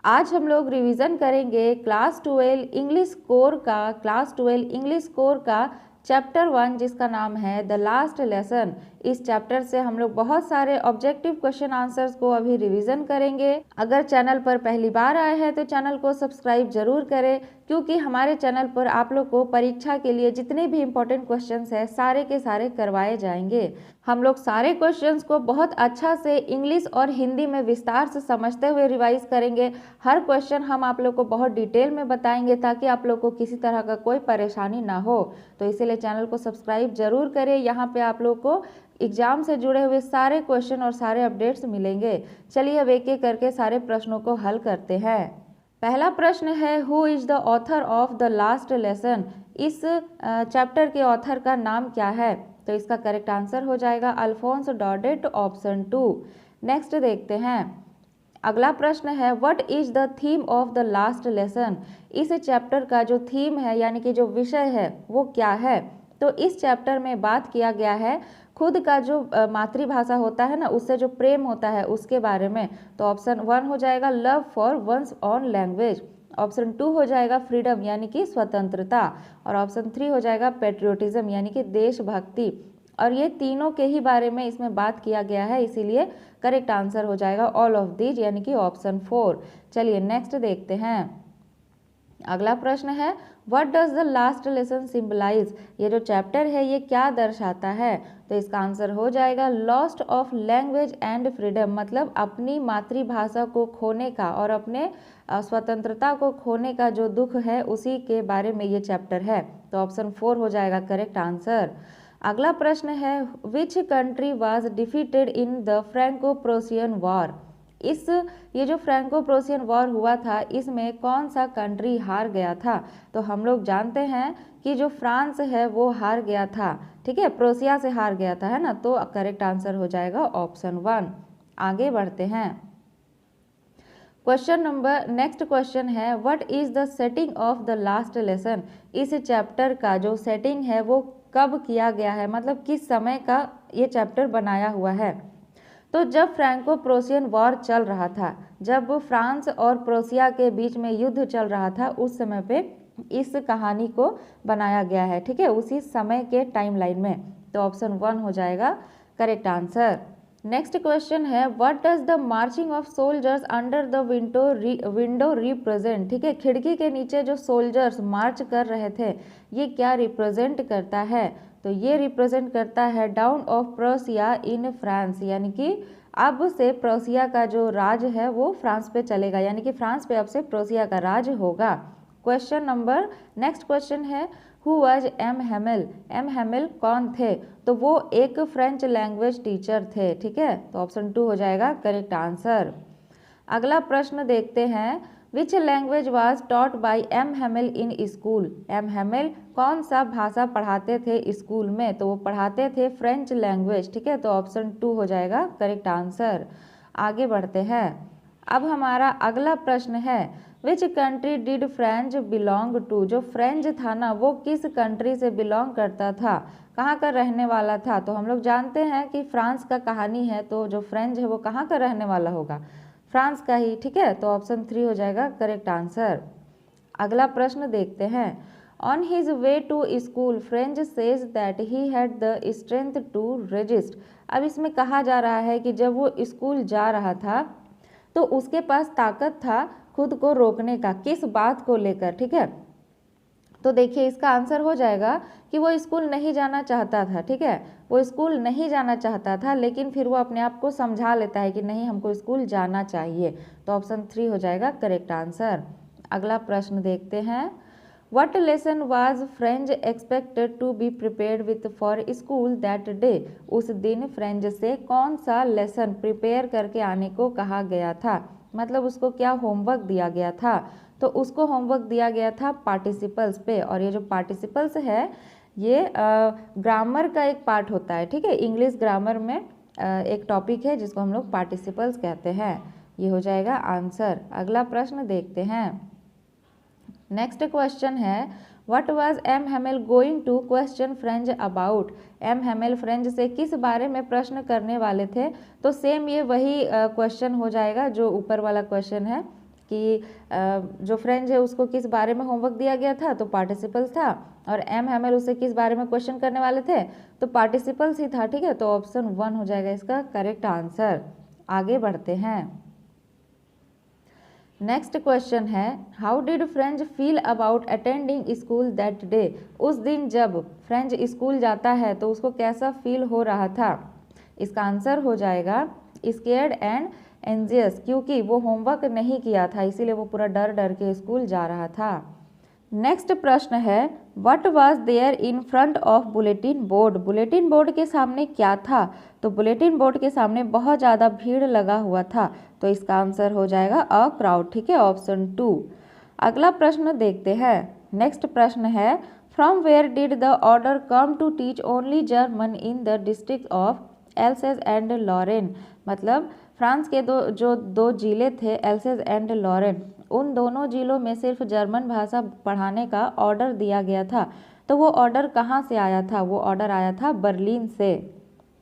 आज हम लोग रिवीजन करेंगे क्लास 12 इंग्लिश कोर का चैप्टर 1 जिसका नाम है द लास्ट लेसन। इस चैप्टर से हम लोग बहुत सारे ऑब्जेक्टिव क्वेश्चन आंसर्स को अभी रिवीजन करेंगे। अगर चैनल पर पहली बार आए हैं तो चैनल को सब्सक्राइब जरूर करें, क्योंकि हमारे चैनल पर आप लोग को परीक्षा के लिए जितने भी इम्पोर्टेंट क्वेश्चंस हैं सारे के सारे करवाए जाएंगे। हम लोग सारे क्वेश्चंस को बहुत अच्छा से इंग्लिश और हिंदी में विस्तार से समझते हुए रिवाइज करेंगे। हर क्वेश्चन हम आप लोग को बहुत डिटेल में बताएंगे ताकि आप लोग को किसी तरह का कोई परेशानी ना हो। तो इसीलिए चैनल को सब्सक्राइब जरूर करें। यहाँ पे आप लोग को एग्जाम से जुड़े हुए सारे क्वेश्चन और सारे अपडेट्स मिलेंगे। चलिए अब एक एक करके सारे प्रश्नों को हल करते हैं। पहला प्रश्न है, who is the author of the last lesson. इस चैप्टर के ऑथर का नाम क्या है? तो इसका करेक्ट आंसर हो जाएगा अल्फोंस डॉडेट, ऑप्शन 2। नेक्स्ट देखते हैं। अगला प्रश्न है, what is the theme of the last lesson. इस चैप्टर का जो थीम है यानी कि जो विषय है वो क्या है? तो इस चैप्टर में बात किया गया है खुद का जो मातृभाषा होता है ना, उससे जो प्रेम होता है उसके बारे में। तो ऑप्शन 1 हो जाएगा love for one's own language, option 2 हो जाएगा फ्रीडम यानी कि स्वतंत्रता, और ऑप्शन 3 हो जाएगा पेट्रियोटिज्म यानी कि देशभक्ति। और ये तीनों के ही बारे में इसमें बात किया गया है, इसीलिए करेक्ट आंसर हो जाएगा ऑल ऑफ दीज यानी कि ऑप्शन 4। चलिए नेक्स्ट देखते हैं। अगला प्रश्न है, what does the last lesson symbolise. ये जो चैप्टर है ये क्या दर्शाता है? तो इसका आंसर हो जाएगा lost of language and freedom, मतलब अपनी मातृभाषा को खोने का और अपने स्वतंत्रता को खोने का जो दुख है उसी के बारे में ये चैप्टर है। तो ऑप्शन 4 हो जाएगा करेक्ट आंसर। अगला प्रश्न है, which country was defeated in the Franco Prussian war. ये जो फ्रैंको प्रोसियन वॉर हुआ था इसमें कौन सा कंट्री हार गया था? तो हम लोग जानते हैं कि जो फ्रांस है वो हार गया था, ठीक है, प्रोसिया से हार गया था, है ना। तो करेक्ट आंसर हो जाएगा ऑप्शन 1। आगे बढ़ते हैं। नेक्स्ट क्वेश्चन है, what is the setting of the last lesson. इस चैप्टर का जो सेटिंग है वो कब किया गया है, मतलब किस समय का ये चैप्टर बनाया हुआ है? तो जब फ्रैंको प्रोसियन वॉर चल रहा था, जब फ्रांस और प्रोसिया के बीच में युद्ध चल रहा था, उस समय पे इस कहानी को बनाया गया है, ठीक है, उसी समय के टाइमलाइन में। तो ऑप्शन 1 हो जाएगा करेक्ट आंसर। नेक्स्ट क्वेश्चन है, what does the marching of soldiers under the window represent. ठीक है, खिड़की के नीचे जो सोल्जर्स मार्च कर रहे थे ये क्या रिप्रेजेंट करता है? तो ये रिप्रेजेंट करता है डाउन ऑफ प्रोसिया इन फ्रांस, यानी कि अब से प्रोसिया का जो राज है वो फ्रांस पे चलेगा, यानी कि फ्रांस पे अब से प्रोसिया का राज होगा। नेक्स्ट क्वेश्चन है, who was M Hamel. M Hamel कौन थे? तो वो एक फ्रेंच लैंग्वेज टीचर थे, ठीक है। तो ऑप्शन 2 हो जाएगा करेक्ट आंसर। अगला प्रश्न देखते हैं, which language was taught by M Hamel in school. M Hamel कौन सा भाषा पढ़ाते थे स्कूल में? तो वो पढ़ाते थे फ्रेंच लैंग्वेज, ठीक है। तो ऑप्शन 2 हो जाएगा करेक्ट आंसर। आगे बढ़ते हैं। अब हमारा अगला प्रश्न है, which country did Franz belong to. जो फ्रेंच था ना वो किस कंट्री से बिलोंग करता था, कहाँ का रहने वाला था? तो हम लोग जानते हैं कि फ्रांस का कहानी है, तो जो फ्रेंच है वो कहाँ का रहने वाला होगा? फ्रांस का ही, ठीक है। तो ऑप्शन 3 हो जाएगा करेक्ट आंसर। अगला प्रश्न देखते हैं, on his way to school Franz says that he had the strength to resist. अब इसमें कहा जा रहा है कि जब वो स्कूल जा रहा था तो उसके पास ताकत था खुद को रोकने का, किस बात को लेकर, ठीक है। तो देखिए इसका आंसर हो जाएगा कि वो स्कूल नहीं जाना चाहता था, ठीक है, वो स्कूल नहीं जाना चाहता था, लेकिन फिर वो अपने आप को समझा लेता है कि नहीं हमको स्कूल जाना चाहिए। तो ऑप्शन 3 हो जाएगा करेक्ट आंसर। अगला प्रश्न देखते हैं, what lesson was Franz expected to be prepared with for school that day. उस दिन फ्रेंच से कौन सा लेसन प्रिपेयर करके आने को कहा गया था, मतलब उसको क्या होमवर्क दिया गया था? तो उसको होमवर्क दिया गया था पार्टिसिपल्स पे, और ये जो पार्टिसिपल्स है ये ग्रामर का एक पार्ट होता है, ठीक है। इंग्लिश ग्रामर में एक टॉपिक है जिसको हम लोग पार्टिसिपल्स कहते हैं। ये हो जाएगा आंसर। अगला प्रश्न देखते हैं। नेक्स्ट क्वेश्चन है, what was M Hamel going to question Franz about. M Hamel Franz से किस बारे में प्रश्न करने वाले थे? तो सेम ये वही क्वेश्चन हो जाएगा जो ऊपर वाला क्वेश्चन है, कि जो फ्रेंच है उसको किस बारे में होमवर्क दिया गया था, तो पार्टिसिपल्स था, और एम हैमेल उससे किस बारे में क्वेश्चन करने वाले थे, तो पार्टिसिपल्स ही था। ठीक है, तो ऑप्शन 1 हो जाएगा इसका करेक्ट आंसर। आगे बढ़ते हैं। नेक्स्ट क्वेश्चन है, how did French feel about attending school that day. उस दिन जब फ्रेंच स्कूल जाता है तो उसको कैसा फील हो रहा था। इसका आंसर हो जाएगा स्केर्ड एंड एंजियस, क्योंकि वो होमवर्क नहीं किया था, इसीलिए वो पूरा डर डर के स्कूल जा रहा था। नेक्स्ट प्रश्न है, what was there in front of bulletin board. Bulletin board के सामने क्या था, तो बुलेटिन बोर्ड के सामने बहुत ज़्यादा भीड़ लगा हुआ था, तो इसका आंसर हो जाएगा अ क्राउड। ठीक है, ऑप्शन 2। अगला प्रश्न देखते हैं। नेक्स्ट प्रश्न है, from where did the order come to teach only German in the district of Alsace and Lorraine. मतलब फ्रांस के दो जिले थे एल्सेस एंड लॉरेन, उन दोनों जिलों में सिर्फ जर्मन भाषा पढ़ाने का ऑर्डर दिया गया था, तो वो ऑर्डर कहाँ से आया था, वो ऑर्डर आया था बर्लिन से।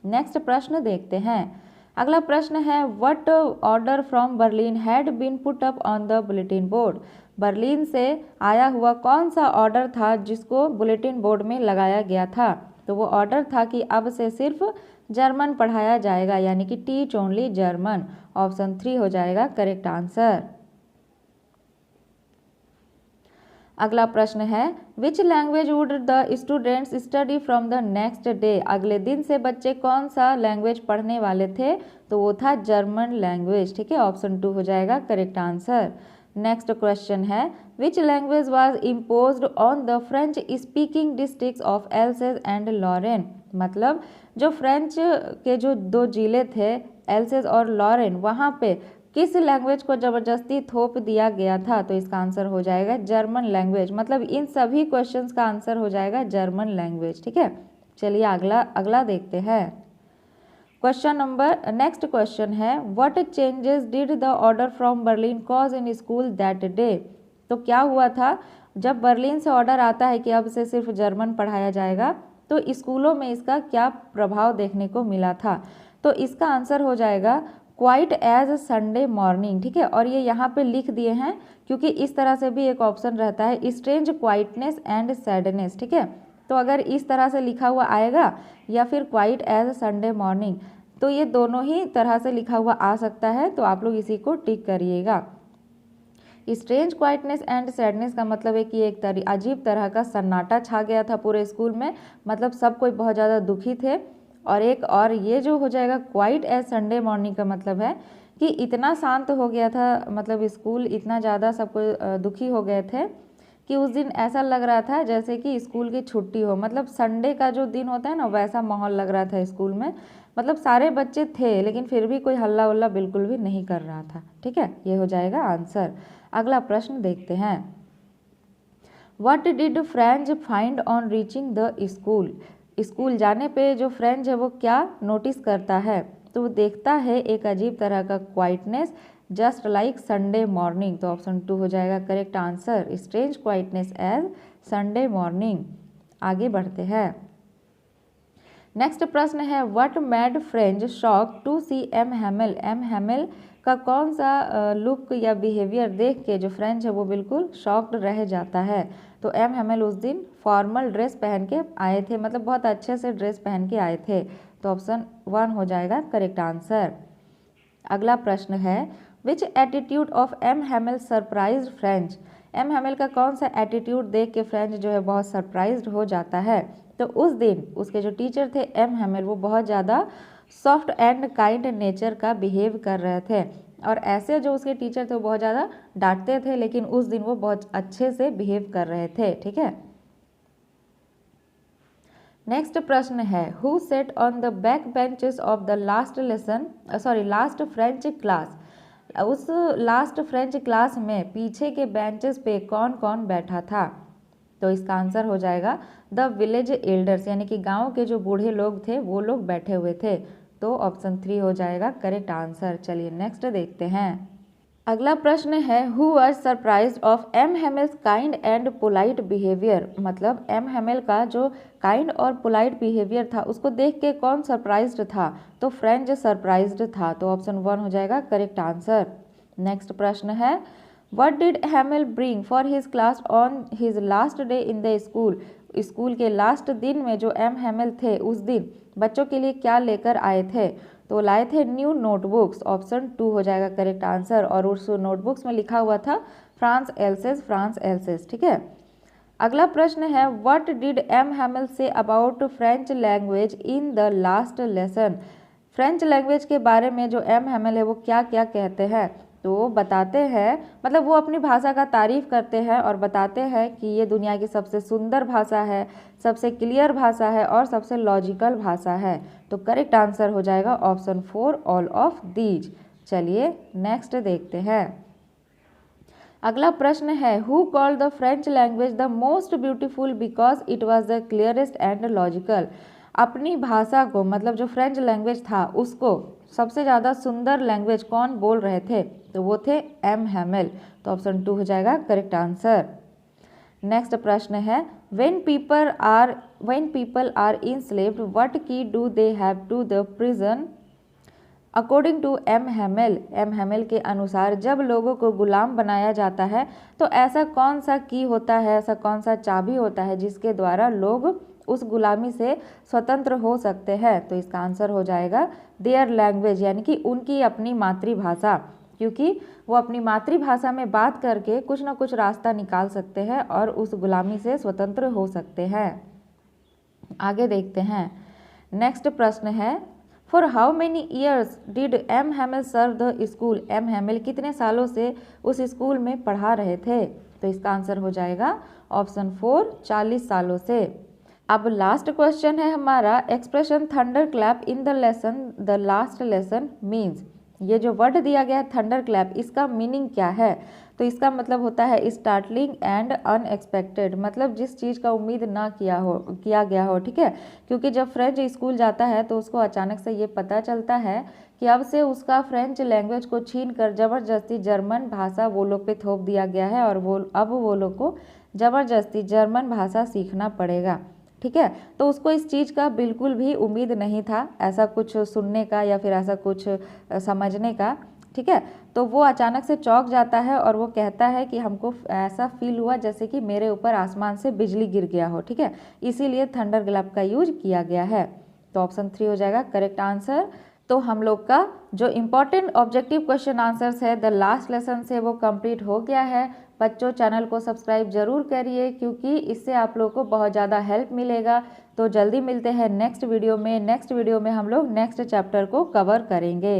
नेक्स्ट प्रश्न देखते हैं। अगला प्रश्न है, what order from Berlin had been put up on the bulletin board. Berlin से आया हुआ कौन सा ऑर्डर था जिसको बुलेटिन बोर्ड में लगाया गया था, तो वो ऑर्डर था कि अब से सिर्फ जर्मन पढ़ाया जाएगा, यानी कि टीच ओनली जर्मन। ऑप्शन 3 हो जाएगा करेक्ट आंसर। अगला प्रश्न है, which language would the students study from the next day. अगले दिन से बच्चे कौन सा लैंग्वेज पढ़ने वाले थे, तो वो था जर्मन लैंग्वेज। ठीक है, ऑप्शन 2 हो जाएगा करेक्ट आंसर। नेक्स्ट क्वेश्चन है, which language was imposed on the French speaking districts of Alsace and Lorraine. मतलब जो फ्रेंच के जो दो जिले थे एल्सेस और लॉरेन, वहाँ पे किस लैंग्वेज को ज़बरदस्ती थोप दिया गया था, तो इसका आंसर हो जाएगा जर्मन लैंग्वेज। मतलब इन सभी क्वेश्चंस का आंसर हो जाएगा जर्मन लैंग्वेज। ठीक है, चलिए अगला देखते हैं। नेक्स्ट क्वेश्चन है, what changes did the order from Berlin cause in school that day. तो क्या हुआ था, जब बर्लिन से ऑर्डर आता है कि अब से सिर्फ जर्मन पढ़ाया जाएगा, तो स्कूलों में इसका क्या प्रभाव देखने को मिला था, तो इसका आंसर हो जाएगा क्वाइट एज संडे मॉर्निंग। ठीक है, और ये यहाँ पे लिख दिए हैं क्योंकि इस तरह से भी एक ऑप्शन रहता है, स्ट्रेंज क्वाइटनेस एंड सैडनेस। ठीक है, तो अगर इस तरह से लिखा हुआ आएगा या फिर क्वाइट एज संडे मॉर्निंग, तो ये दोनों ही तरह से लिखा हुआ आ सकता है, तो आप लोग इसी को टिक करिएगा। स्ट्रेंज क्वाइटनेस एंड सैडनेस का मतलब है कि एक अजीब तरह का सन्नाटा छा गया था पूरे स्कूल में, मतलब सब कोई बहुत ज़्यादा दुखी थे। और ये जो हो जाएगा क्वाइट एज संडे मॉर्निंग का मतलब है कि इतना शांत हो गया था, मतलब स्कूल इतना ज़्यादा सब कोई दुखी हो गए थे कि उस दिन ऐसा लग रहा था जैसे कि स्कूल की छुट्टी हो। मतलब संडे का जो दिन होता है ना, वैसा माहौल लग रहा था स्कूल में। मतलब सारे बच्चे थे लेकिन फिर भी कोई हल्ला उल्ला बिल्कुल भी नहीं कर रहा था। ठीक है, ये हो जाएगा आंसर। अगला प्रश्न देखते हैं, what did French find on reaching the school. School जाने पे जो फ्रेंच है वो क्या नोटिस करता है, तो वो देखता है एक अजीब तरह का quietness just like Sunday morning. तो ऑप्शन 2 हो जाएगा correct answer, strange quietness as Sunday morning. आगे बढ़ते हैं। नेक्स्ट प्रश्न है, what made Franz shock to see M Hamel. M Hamel का कौन सा लुक या बिहेवियर देख के जो फ्रेंच है वो बिल्कुल शॉक्ड रह जाता है। तो एम हैमेल उस दिन फॉर्मल ड्रेस पहन के आए थे, मतलब बहुत अच्छे से ड्रेस पहन के आए थे, तो ऑप्शन 1 हो जाएगा करेक्ट आंसर। अगला प्रश्न है, which attitude of M Hamel surprised French. M Hamel का कौन सा एटीट्यूड देख के फ्रेंच जो है बहुत सरप्राइज्ड हो जाता है, तो उस दिन उसके जो टीचर थे एम हैमेल वो बहुत ज़्यादा सॉफ्ट एंड काइंड नेचर का बिहेव कर रहे थे, और ऐसे जो उसके टीचर थे वो बहुत ज़्यादा डांटते थे, लेकिन उस दिन वो बहुत अच्छे से बिहेव कर रहे थे। ठीक है, नेक्स्ट प्रश्न है, who set on the back benches of the last French class. उस लास्ट फ्रेंच क्लास में पीछे के बेंचेस पे कौन कौन बैठा था, तो इसका आंसर हो जाएगा द विलेज एल्डर्स, यानी कि गांव के जो बूढ़े लोग थे वो लोग बैठे हुए थे, तो ऑप्शन 3 हो जाएगा करेक्ट आंसर। चलिए नेक्स्ट देखते हैं। अगला प्रश्न है, who was surprised of M Hamel's kind and polite behaviour. मतलब एम हैमेल का जो काइंड और पोलाइट बिहेवियर था उसको देख के कौन सरप्राइज्ड था, तो फ्रेंच सरप्राइज्ड था, तो ऑप्शन 1 हो जाएगा करेक्ट आंसर। नेक्स्ट प्रश्न है, what did हैमिल bring for his class on his last day in the school. School के लास्ट दिन में जो एम हैमिल थे उस दिन बच्चों के लिए क्या लेकर आए थे, तो लाए थे न्यू नोटबुक्स। ऑप्शन 2 हो जाएगा करेक्ट आंसर। और उस नोटबुक्स में लिखा हुआ था फ्रांस एल्सेस, फ्रांस एल्सेस। ठीक है, अगला प्रश्न है what did M Hamel say about French language in the last lesson. French language के बारे में जो एम हैमिल है वो क्या क्या कहते हैं, तो बताते हैं, मतलब वो अपनी भाषा का तारीफ करते हैं और बताते हैं कि ये दुनिया की सबसे सुंदर भाषा है, सबसे क्लियर भाषा है और सबसे लॉजिकल भाषा है। तो करेक्ट आंसर हो जाएगा ऑप्शन 4 ऑल ऑफ दीज। चलिए नेक्स्ट देखते हैं। अगला प्रश्न है who called the French language the most beautiful because it was the clearest and logical. अपनी भाषा को, मतलब जो फ्रेंच लैंग्वेज था उसको सबसे ज़्यादा सुंदर लैंग्वेज कौन बोल रहे थे, तो वो थे एम हैमिल। तो ऑप्शन 2 हो जाएगा करेक्ट आंसर। नेक्स्ट प्रश्न है when people are enslaved what key do they have to the prison according to M Hamel. M Hamel के अनुसार जब लोगों को गुलाम बनाया जाता है तो ऐसा कौन सा की होता है, ऐसा कौन सा चाबी होता है जिसके द्वारा लोग उस गुलामी से स्वतंत्र हो सकते हैं, तो इसका आंसर हो जाएगा देयर लैंग्वेज, यानी कि उनकी अपनी मातृभाषा, क्योंकि वो अपनी मातृभाषा में बात करके कुछ ना कुछ रास्ता निकाल सकते हैं और उस गुलामी से स्वतंत्र हो सकते हैं। आगे देखते हैं। नेक्स्ट प्रश्न है for how many years did M Hamel serve the school. M Hamel कितने सालों से उस स्कूल में पढ़ा रहे थे, तो इसका आंसर हो जाएगा ऑप्शन 4 40 सालों से। अब लास्ट क्वेश्चन है हमारा expression thunder clap in the lesson the last lesson means. ये जो वर्ड दिया गया है थंडर क्लैप, इसका मीनिंग क्या है, तो इसका मतलब होता है स्टार्टलिंग एंड अनएक्सपेक्टेड, मतलब जिस चीज़ का उम्मीद ना किया गया हो। ठीक है, क्योंकि जब फ्रेंच स्कूल जाता है तो उसको अचानक से ये पता चलता है कि अब से उसका फ्रेंच लैंग्वेज को छीन कर ज़बरदस्ती जर्मन भाषा वो लोग पे थोप दिया गया है और वो लोग को ज़बरदस्ती जर्मन भाषा सीखना पड़ेगा। ठीक है, तो उसको इस चीज़ का बिल्कुल भी उम्मीद नहीं था, ऐसा कुछ सुनने का या फिर ऐसा कुछ समझने का। ठीक है, तो वो अचानक से चौंक जाता है और वो कहता है कि हमको ऐसा फील हुआ जैसे कि मेरे ऊपर आसमान से बिजली गिर गया हो। ठीक है, इसीलिए थंडर क्लैप का यूज किया गया है। तो ऑप्शन 3 हो जाएगा करेक्ट आंसर। तो हम लोग का जो इम्पोर्टेंट ऑब्जेक्टिव क्वेश्चन आंसर्स है द लास्ट लेसन से वो कंप्लीट हो गया है। बच्चों चैनल को सब्सक्राइब जरूर करिए क्योंकि इससे आप लोग को बहुत ज़्यादा हेल्प मिलेगा। तो जल्दी मिलते हैं नेक्स्ट वीडियो में। नेक्स्ट वीडियो में हम लोग नेक्स्ट चैप्टर को कवर करेंगे।